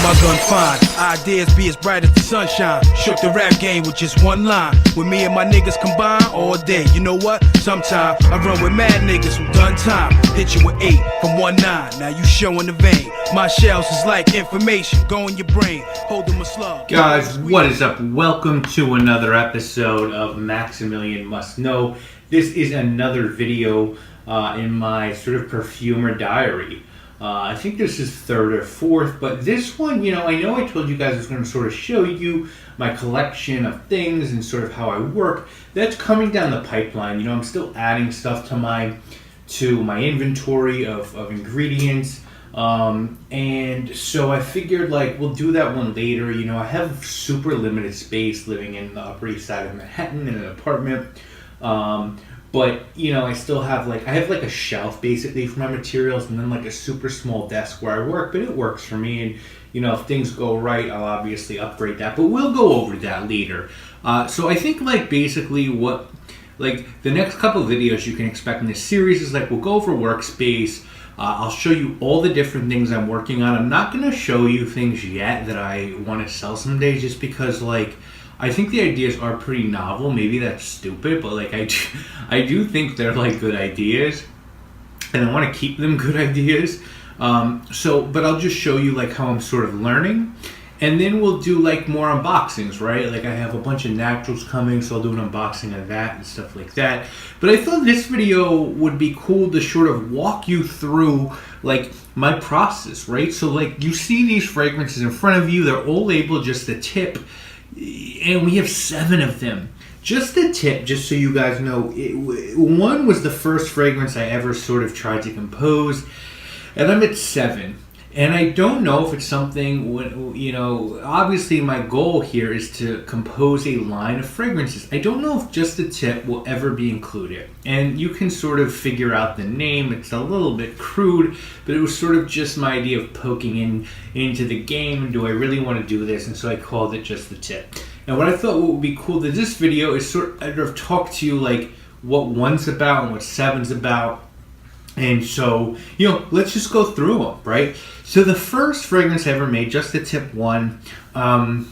my gun fine. Ideas be as bright as the sunshine. Shook the rap game with just one line. With me and my niggas combined all day. You know what? Sometime I run with mad niggas who done time. Hit you with 8 from 1-9. Now you showing the vein. My shells is like information. Go in your brain. Hold them a slug. Guys, what is up? Welcome to another episode of Maximilian Must Know. This is another video in my sort of Perfumer diary. I think this is third or fourth, but this one, I know I told you guys I was going to sort of show you my collection of things and sort of how I work. That's coming down the pipeline. I'm still adding stuff to my inventory of ingredients. And so I figured we'll do that one later. I have super limited space living in the Upper East Side of Manhattan in an apartment. But, I still have I have a shelf basically for my materials and then a super small desk where I work, but it works for me. And, if things go right, I'll obviously upgrade that, but we'll go over that later. So I think basically what, the next couple of videos you can expect in this series is we'll go over workspace. I'll show you all the different things I'm working on. I'm not going to show you things yet that I want to sell someday just because I think the ideas are pretty novel. Maybe that's stupid, but I do think they're good ideas, and I want to keep them good ideas. But I'll just show you how I'm sort of learning, and then we'll do more unboxings, right? I have a bunch of naturals coming, so I'll do an unboxing of that and stuff like that. But I thought this video would be cool to sort of walk you through my process, right? So you see these fragrances in front of you. They're all labeled just the tip. And we have 7 of them. Just the tip, just so you guys know, one was the first fragrance I ever sort of tried to compose, and I'm at 7. And I don't know if it's something, obviously my goal here is to compose a line of fragrances. I don't know if just the tip will ever be included. And you can sort of figure out the name. It's a little bit crude, but it was sort of just my idea of poking into the game. Do I really want to do this? And so I called it just the tip. And what I thought would be cool to this video is sort of talk to you what 1's about and what 7's about. And so, let's just go through them, right? So the first fragrance I ever made, just the tip 1, I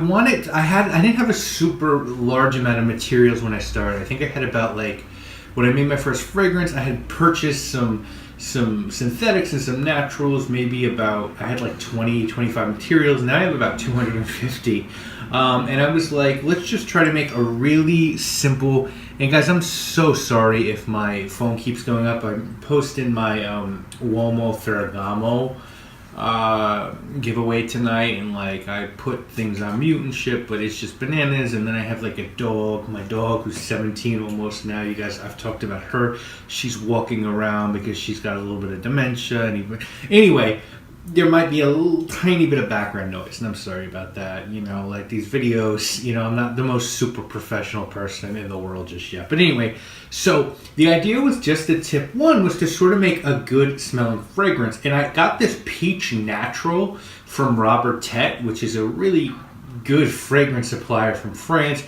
didn't have a super large amount of materials when I started. I think I had about when I made my first fragrance, I had purchased some synthetics and some naturals, maybe I had 20, 25 materials. Now I have about 250. And I was let's just try to make a really simple. And guys, I'm so sorry if my phone keeps going up. I'm posting my Uomo Ferragamo giveaway tonight, and I put things on mute and shit, but it's just bananas. And then I have a dog, my dog who's 17 almost now. You guys, I've talked about her. She's walking around because she's got a little bit of dementia. Anyway, there might be a tiny bit of background noise, and I'm sorry about that. These videos, I'm not the most super professional person in the world just yet. But anyway, so the idea was just the tip 1 was to sort of make a good smelling fragrance. And I got this Peach Natural from Robert Tet, which is a really good fragrance supplier from France.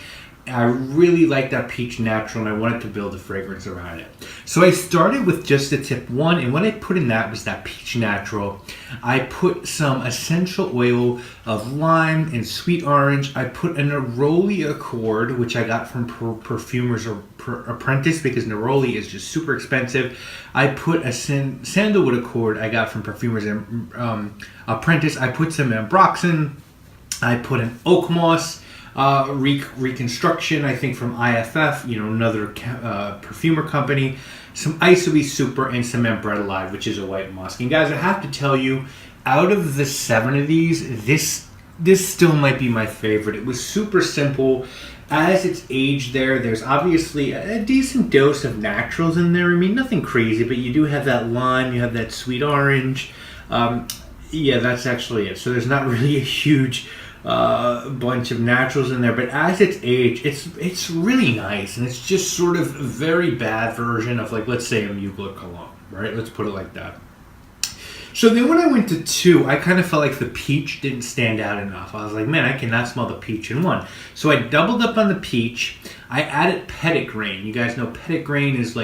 I really like that Peach Natural, and I wanted to build a fragrance around it. So I started with just the tip 1, and what I put in that was that Peach Natural. I put some essential oil of lime and sweet orange. I put a neroli accord, which I got from Perfumer's Apprentice because neroli is just super expensive. I put a sandalwood accord I got from Perfumer's Apprentice. I put some ambroxan. I put an oak moss. Reconstruction, I think from IFF, another perfumer company, some Isoe Super, and some Ambretta Live, which is a white musk. And guys, I have to tell you, out of the 7 of these, this still might be my favorite. It was super simple. As it's aged there's obviously a decent dose of naturals in there. I mean, nothing crazy, but you do have that lime, you have that sweet orange. Yeah, that's actually it. So there's not really a huge bunch of naturals in there, but as it's aged, it's really nice, and it's just sort of a very bad version of let's say a Mugler cologne, right? Let's put it like that. So then when I went to 2, I kind of felt like the peach didn't stand out enough. I was like, man, I cannot smell the peach in 1. So I doubled up on the peach. I added petitgrain. You guys know petitgrain is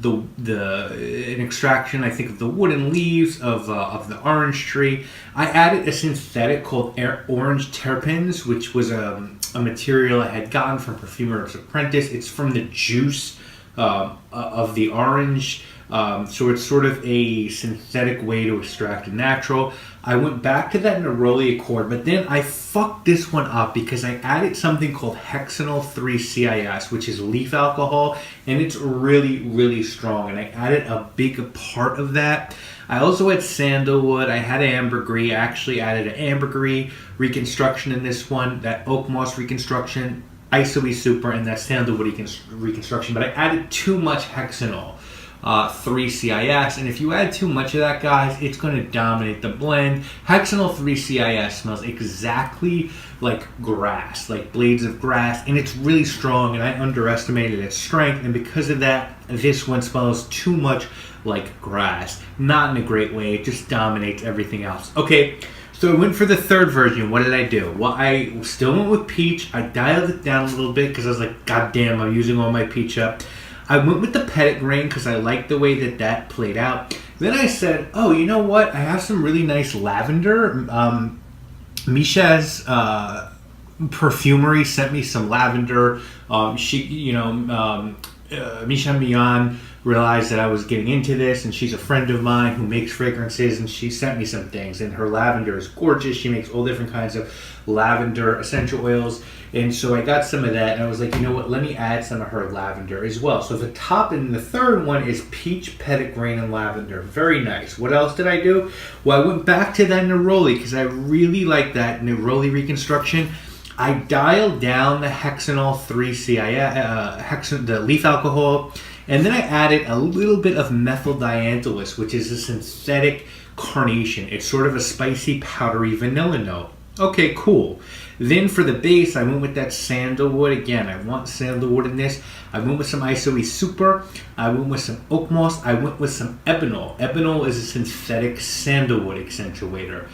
an extraction, I think, of the wooden leaves of the orange tree. I added a synthetic called orange terpenes, which was a material I had gotten from Perfumer's Apprentice. It's from the juice of the orange. So it's sort of a synthetic way to extract a natural. I went back to that neroli accord, but then I fucked this one up because I added something called hexanol 3-CIS, which is leaf alcohol, and it's really, really strong. And I added a big part of that. I also had sandalwood. I had ambergris. I actually added an ambergris reconstruction in this one, that oak moss reconstruction, isoe super, and that sandalwood reconstruction. But I added too much hexanol. 3-CIS, and if you add too much of that, guys, it's going to dominate the blend. Hexanol 3-CIS smells exactly like grass, like blades of grass, and it's really strong, and I underestimated its strength, and because of that, this one smells too much like grass. Not in a great way, it just dominates everything else. Okay, so I went for the third version. What did I do? Well, I still went with peach. I dialed it down a little bit because I was like, God damn, I'm using all my peach up. I went with the petit grain because I liked the way that played out. Then I said, oh, you know what? I have some really nice lavender. Misha's Perfumery sent me some lavender. Misha Mian realized that I was getting into this, and she's a friend of mine who makes fragrances, and she sent me some things, and her lavender is gorgeous. She makes all different kinds of lavender essential oils, and so I got some of that, and I was like, you know what, let me add some of her lavender as well. So the top and the third one is peach, petit grain, and lavender. Very nice. What else did I do? Well, I went back to that neroli because I really like that neroli reconstruction. I dialed down the hexanol 3-CIS, the leaf alcohol, and then I added a little bit of methyl dianthylus, which is a synthetic carnation. It's sort of a spicy, powdery vanilla note. Okay, cool. Then for the base, I went with that sandalwood. Again, I want sandalwood in this. I went with some isoe super. I went with some oak moss. I went with some ebenol. Ebenol is a synthetic sandalwood accentuator.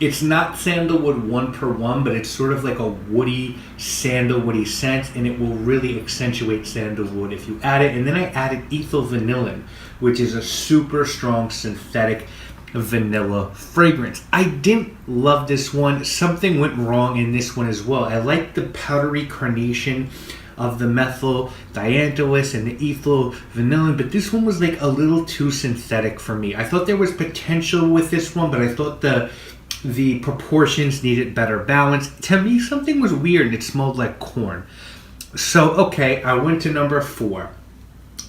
It's not sandalwood 1-for-1, but it's sort of like a woody, sandalwoody scent, and it will really accentuate sandalwood if you add it. And then I added ethyl vanillin, which is a super strong synthetic vanilla fragrance. I didn't love this one. Something went wrong in this one as well. I like the powdery carnation of the methyl dianthylus and the ethyl vanillin, but this one was like a little too synthetic for me. I thought there was potential with this one, but I thought the proportions needed better balance. To me, something was weird and it smelled like corn. So, okay, I went to number 4.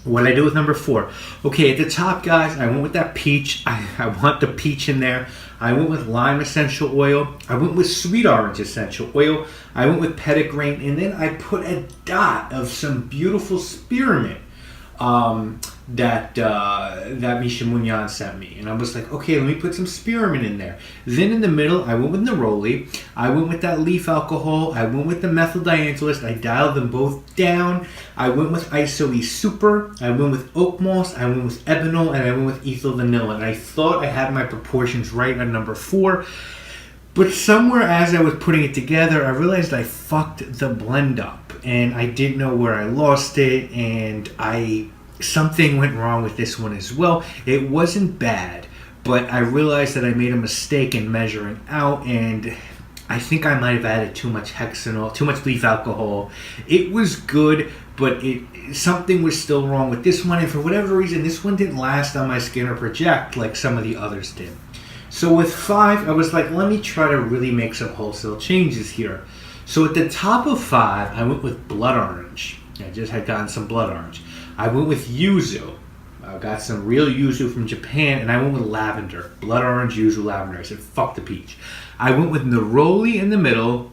What did I do with number 4? Okay, at the top, guys, I went with that peach. I want the peach in there. I went with lime essential oil. I went with sweet orange essential oil. I went with petit grain, and then I put a dot of some beautiful spearmint that Misha Munyan sent me, and I was like, okay, let me put some spearmint in there. Then in the middle, I went with neroli. I went with that leaf alcohol. I went with the methyl dianthylus. I dialed them both down. I went with isoe super. I went with oak moss. I went with ebenol, and I went with ethyl vanilla. And I thought I had my proportions right on number 4. But somewhere as I was putting it together, I realized I fucked the blend up, and I didn't know where I lost it, and something went wrong with this one as well. It wasn't bad, but I realized that I made a mistake in measuring out, and I think I might have added too much hexanol, too much leaf alcohol. It was good, but something was still wrong with this one, and for whatever reason, this one didn't last on my skin or project like some of the others did. So with 5, I was like, let me try to really make some wholesale changes here. So at the top of 5, I went with blood orange. I just had gotten some blood orange. I went with yuzu. I got some real yuzu from Japan, and I went with lavender. Blood orange, yuzu, lavender. I said, fuck the peach. I went with neroli in the middle.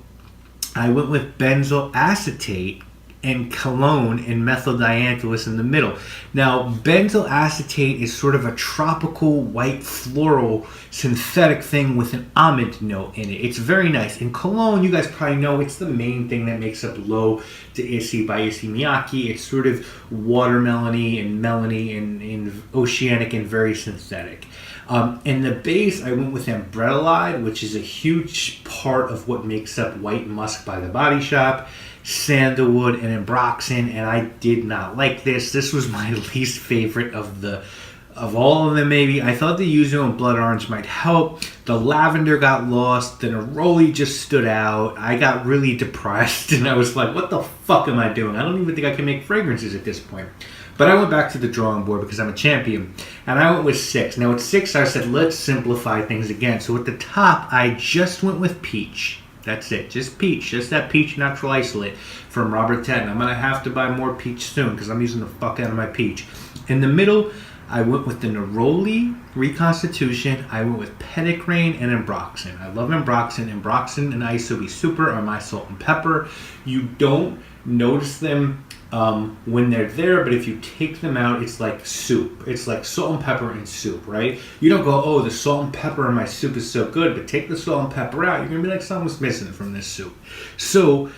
I went with benzoyl acetate and cologne and methyl dianthylus in the middle. Now, benzoyl acetate is sort of a tropical white floral synthetic thing with an almond note in it. It's very nice. And cologne, you guys probably know, it's the main thing that makes up L'Eau d'Issey by Issey Miyake. It's sort of watermelony and melony and oceanic and very synthetic. In the base, I went with Umbrella, which is a huge part of what makes up White Musk by The Body Shop, Sandalwood, and Ambroxan, and I did not like this. This was my least favorite of all of them, maybe. I thought the Yuzu and Blood Orange might help. The lavender got lost. The Neroli just stood out. I got really depressed, and I was like, what the fuck am I doing? I don't even think I can make fragrances at this point. But I went back to the drawing board because I'm a champion, and I went with 6. Now, with 6, I said, let's simplify things again. So at the top, I just went with Peach. That's it. Just Peach. Just that Peach Natural Isolate from Robert Tedden. I'm going to have to buy more Peach soon because I'm using the fuck out of my Peach. In the middle, I went with the Neroli Reconstitution. I went with Petitgrain and Ambroxan. I love Ambroxan. Ambroxan and Isobe Super are my salt and pepper. You don't notice them when they're there, but if you take them out, it's like soup. It's like salt and pepper and soup, right? You don't go, oh, the salt and pepper in my soup is so good, but take the salt and pepper out, you're gonna be like, something's missing from this soup. So,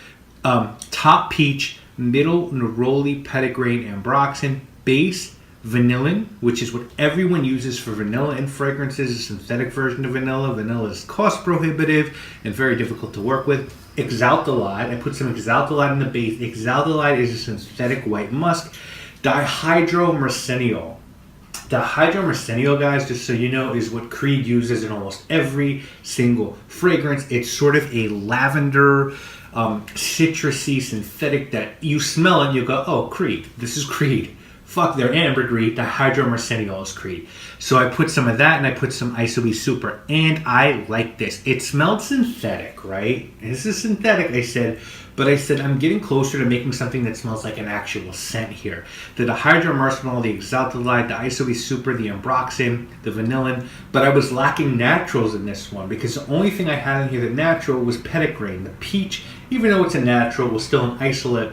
top Peach, middle Neroli, Petitgrain, Ambroxan, base vanillin, which is what everyone uses for vanilla in fragrances, a synthetic version of vanilla. Vanilla is cost prohibitive and very difficult to work with. Exaltalide, I put some Exaltalide in the base. Exaltalide is a synthetic white musk. Dihydromerceniol. Dihydromerceniol, guys, just so you know, is what Creed uses in almost every single fragrance. It's sort of a lavender, citrusy synthetic that you smell it and you go, oh, Creed, this is Creed. Fuck their ambergris, dihydromerceniol is Creed. So I put some of that and I put some Isobe Super, and I like this. It smelled synthetic, right? This is synthetic, I said, but I said I'm getting closer to making something that smells like an actual scent here. The dihydromerceniol, the Exaltalide, the Isobe Super, the Ambroxan, the vanillin, but I was lacking naturals in this one because the only thing I had in here that natural was Petitgrain. The Peach, even though it's a natural, was still an isolate.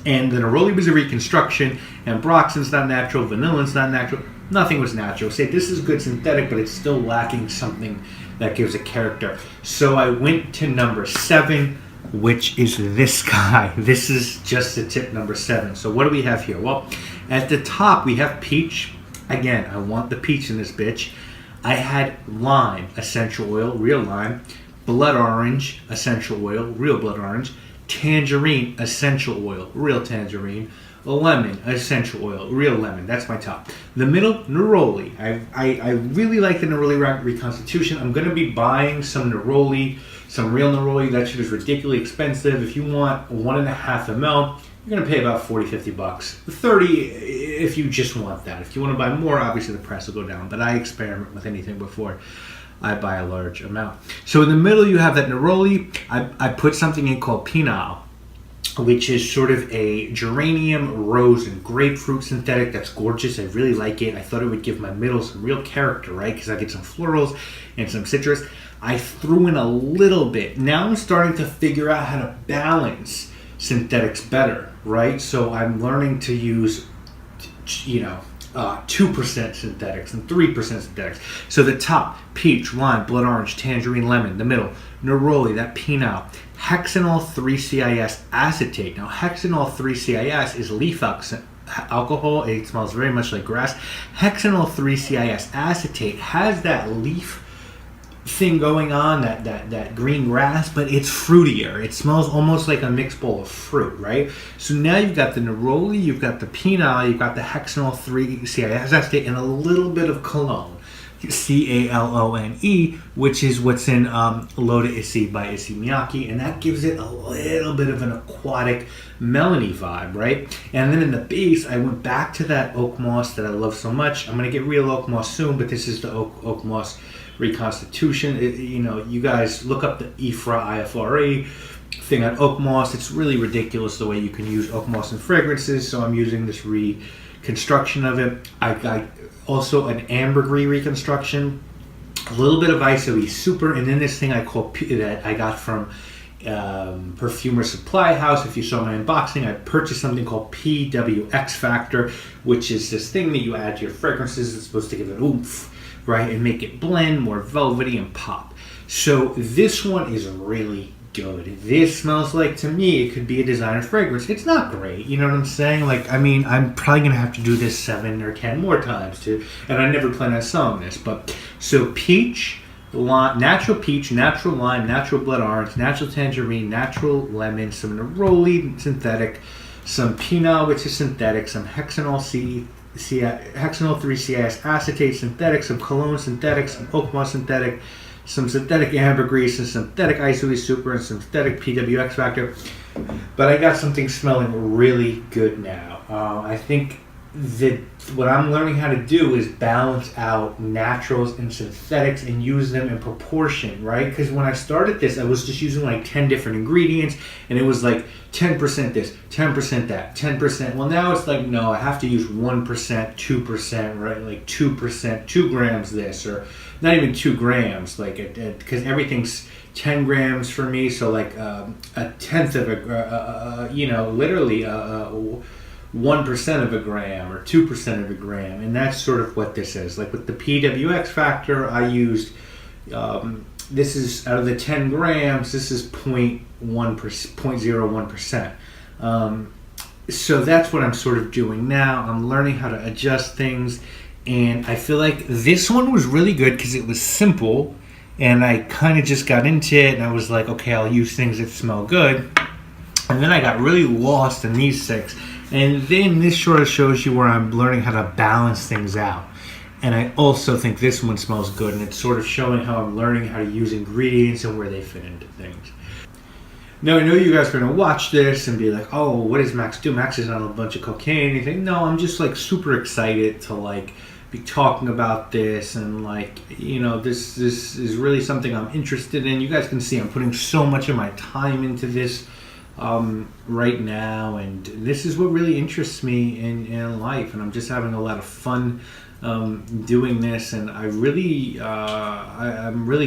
And the Neroli was a reconstruction, Ambroxan's not natural, vanillin's not natural, nothing was natural. Say this is good synthetic, but it's still lacking something that gives a character. So I went to number 7, which is this guy. This is just the tip number 7. So what do we have here? Well, at the top we have Peach. Again, I want the peach in this bitch. I had lime, essential oil, real lime, blood orange, essential oil, real blood orange, tangerine, essential oil, real tangerine, lemon, essential oil, real lemon. That's my top. The middle, Neroli. I really like the Neroli Reconstitution. I'm going to be buying some Neroli, some real Neroli. That shit is ridiculously expensive. If you want 1.5 ml, you're going to pay about 40-50 bucks. 30 if you just want that. If you want to buy more, obviously the price will go down. But I experiment with anything before I buy a large amount. So in the middle you have that Neroli. I put something in called Pinal, which is sort of a geranium, rose, and grapefruit synthetic that's gorgeous. I really like it. I thought it would give my middle some real character, right? Because I get some florals and some citrus. I threw in a little bit. Now I'm starting to figure out how to balance synthetics better, right? So I'm learning to use, 2% synthetics and 3% synthetics. So the top, peach, lime, blood orange, tangerine, lemon. The middle, Neroli, that Pinal. Hexanol 3-CIS acetate. Now, hexanol 3-CIS is leaf alcohol. It smells very much like grass. Hexanol 3-CIS acetate has that leaf thing going on, that green grass, but it's fruitier. It smells almost like a mixed bowl of fruit, right? So now you've got the Neroli, you've got the Pinal, you've got the Hexanol 3-CIS acetate, and a little bit of cologne. Calone, which is what's in L'Eau d'Issy by Issey Miyake, and that gives it a little bit of an aquatic melony vibe, right? And then in the base, I went back to that oak moss that I love so much. I'm going to get real oak moss soon, but this is the oak moss Reconstitution. You guys look up the IFRA thing on oak moss. It's really ridiculous the way you can use oak moss in fragrances, so I'm using this reconstruction of it. I got also an ambergris reconstruction, a little bit of Isobe Super, and then this thing that I got from Perfumer Supply House. If you saw my unboxing, I purchased something called PWX Factor, which is this thing that you add to your fragrances. It's supposed to give it oomph, right, and make it blend more velvety and pop. So this one is really good. This smells like, to me, it could be a designer fragrance. It's not great, you know what I'm saying? Like, I mean, I'm probably gonna have to do this 7 or 10 more times too, and I never plan on selling this. But so peach, lime, natural peach, natural lime, natural blood orange, natural tangerine, natural lemon, some neroli synthetic, some pinot, which is synthetic, some hexanol hexanol 3-CIS acetate synthetic, some cologne synthetic, some oak moss synthetic, some synthetic ambergris, and synthetic isoly super, and synthetic PWX factor. But I got something smelling really good now. I think that what I'm learning how to do is balance out naturals and synthetics and use them in proportion, right? Because when I started this, I was just using like 10 different ingredients, and it was like 10% this, 10% that, 10%. Well, now it's like, no, I have to use 1%, 2%, right? Like 2%, 2 grams this, or not even 2 grams, like, because everything's 10 grams for me, so like a tenth of literally 1% of a gram or 2% of a gram, and that's sort of what this is. Like with the PWX factor, I used this is out of the 10 grams, this is 0.01%. So that's what I'm sort of doing now. I'm learning how to adjust things, and I feel like this one was really good because it was simple, and I kind of just got into it, and I was like, okay, I'll use things that smell good. And then I got really lost in these 6. And then this sort of shows you where I'm learning how to balance things out. And I also think this one smells good, and it's sort of showing how I'm learning how to use ingredients and where they fit into things. Now, I know you guys are going to watch this and be like, oh, what does Max do? Max is on a bunch of cocaine or anything. No, I'm just like super excited to like be talking about this, and like, you know, this is really something I'm interested in. You guys can see I'm putting so much of my time into this right now, and this is what really interests me in life, and I'm just having a lot of fun doing this, and I'm really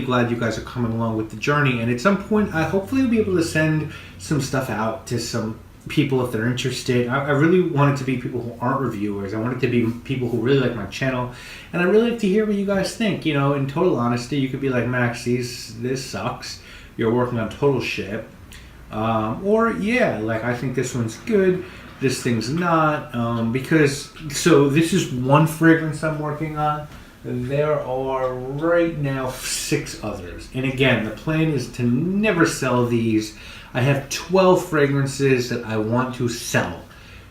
glad you guys are coming along with the journey. And at some point, I hopefully will be able to send some stuff out to some people if they're interested. I really want it to be people who aren't reviewers. I want it to be people who really like my channel, and I really like to hear what you guys think. You know, in total honesty, you could be like, Max, this sucks. You're working on total shit. Or yeah, like, I think this one's good, this thing's not, because, so this is one fragrance I'm working on. There are right now 6 others, and again, the plan is to never sell these. I have 12 fragrances that I want to sell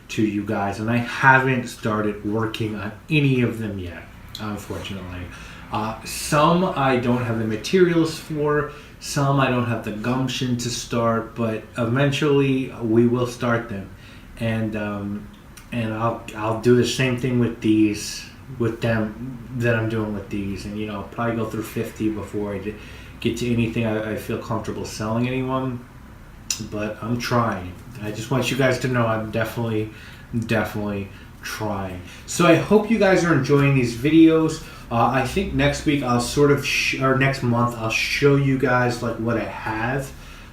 to you guys, and I haven't started working on any of them yet, unfortunately. Some I don't have the materials for, some I don't have the gumption to start, but eventually we will start them, and I'll do the same thing with these, with them, that I'm doing with these, and you know, probably go through 50 before I get to anything I feel comfortable selling anyone. But I'm trying. I just want you guys to know I'm definitely trying. So I hope you guys are enjoying these videos. I think next week I'll sort of, or next month, I'll show you guys like what I have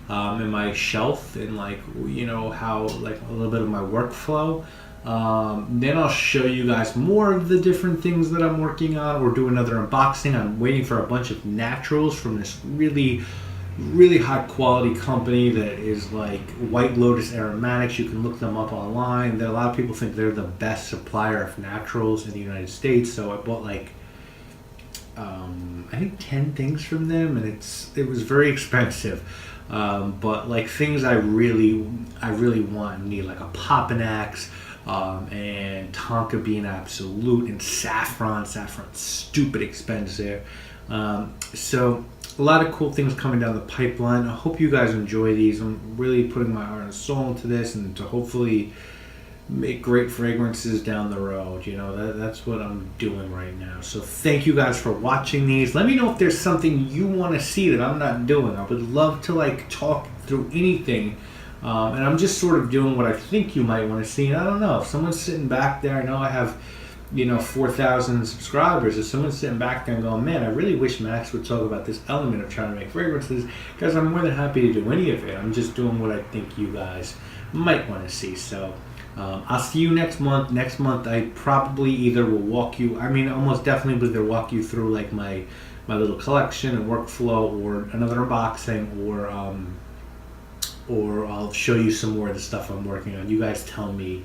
in my shelf, and like, you know, how, like, a little bit of my workflow. Then I'll show you guys more of the different things that I'm working on, or do another unboxing. I'm waiting for a bunch of naturals from this really high quality company that is like White Lotus Aromatics. You can look them up online. A lot of people think they're the best supplier of naturals in the United States. So I bought like I think 10 things from them, and it was very expensive. But like things I really want and need, like a Popinax, and Tonka Bean Absolute, and saffron. Saffron's stupid expensive. So a lot of cool things coming down the pipeline. I hope you guys enjoy these. I'm really putting my heart and soul into this, and to hopefully make great fragrances down the road. You know, that's what I'm doing right now. So thank you guys for watching these. Let me know if there's something you want to see that I'm not doing. I would love to like talk through anything. And I'm just sort of doing what I think you might want to see. And I don't know, if someone's sitting back there, I know I have, you know, 4,000 subscribers. If someone's sitting back there and going, man, I really wish Max would talk about this element of trying to make fragrances, because I'm more than happy to do any of it. I'm just doing what I think you guys might want to see. So I'll see you next month. Next month I probably either will walk you, I mean, almost definitely will either walk you through like my little collection and workflow, or another unboxing, or or I'll show you some more of the stuff I'm working on. You guys tell me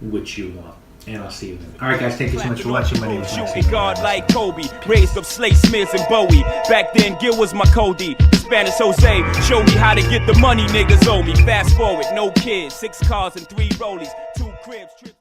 which you want. And I'll see you then. Alright guys, thank you so much for watching. My name is Maximilian. Shooting guard like Kobe, raised up Slate Smiths and Bowie. Back then, Gil was my Cody. The Spanish Jose showed me how to get the money niggas owe me. Fast forward, no kids, 6 cars and 3 rollies, 2 cribs.